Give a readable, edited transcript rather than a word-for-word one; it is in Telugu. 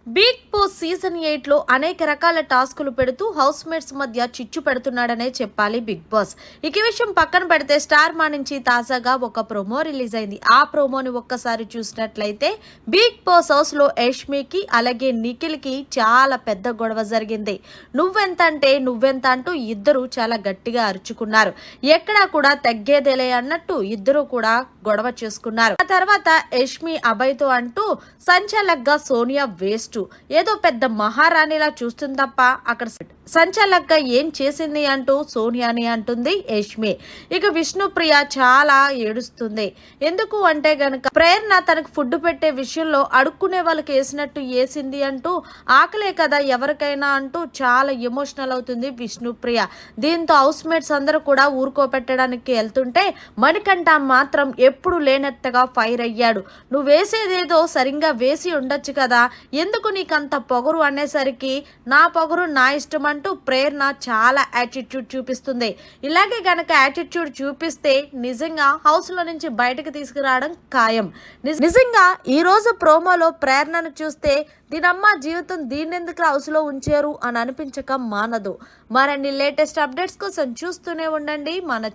బిగ్ బాస్ సీజన్ 8 లో అనేక రకాల టాస్కులు పెడుతూ హౌస్ మేట్స్ మధ్య చిచ్చు పెడుతున్నాడనే చెప్పాలి బిగ్ బాస్. ఈ విషయం పక్కన పెడితే స్టార్ మా నుంచి తాజాగా ఒక ప్రోమో రిలీజ్ అయింది. ఆ ప్రోమోని ఒక్కసారి చూసినట్లయితే బిగ్ బాస్ హౌస్ లో యష్మికి అలాగే నిఖిల్ కి చాలా పెద్ద గొడవ జరిగింది. నువ్వెంత అంటూ ఇద్దరు చాలా గట్టిగా అరుచుకున్నారు. ఎక్కడా కూడా తగ్గేదేలే అన్నట్టు ఇద్దరు కూడా గొడవ చేసుకున్నారు. ఆ తర్వాత యష్మి అభయ్తో అంటూ సంచాలక్గా సోనియా వేస్ట్, ఏదో పెద్ద మహారాణిలా చూస్తుంది తప్ప అక్కడ సంచాలక్గా ఏం చేసింది అంటూ సోనియాని అంటుంది యష్మి. ఇక విష్ణుప్రియ చాలా ఏడుస్తుంది. ఎందుకు అంటే గనక ప్రేరణ తనకు ఫుడ్ పెట్టే విషయంలో అడుక్కునే వాళ్ళకి వేసినట్టు వేసింది అంటూ, ఆకలే కదా ఎవరికైనా అంటూ చాలా ఎమోషనల్ అవుతుంది విష్ణుప్రియ. దీంతో హౌస్ మేట్స్ అందరూ కూడా ఊరుకోపెట్టడానికి వెళ్తుంటే మణికంఠ మాత్రం ఎప్పుడు లేనట్టుగా ఫైర్ అయ్యాడు. నువ్వు వేసేదేదో సరిగ్గా వేసి ఉండొచ్చు కదా, ఎందుకు నీకంత పొగరు అనేసరికి నా పొగరు నా ఇష్టం అంటూ ప్రేరణ చాలా యాటిట్యూడ్ చూపిస్తుంది. ఇలాగే గనక యాటిట్యూడ్ చూపిస్తే నిజంగా హౌస్ లో నుంచి బయటకు తీసుకురావడం ఖాయం. నిజంగా ఈ రోజు ప్రోమోలో ప్రేరణను చూస్తే దీనమ్మ జీవితం దీన్నెందుకు హౌస్ లో ఉంచారు అని అనిపించక మానదు. మరిన్ని లేటెస్ట్ అప్డేట్స్ కోసం చూస్తూనే ఉండండి మన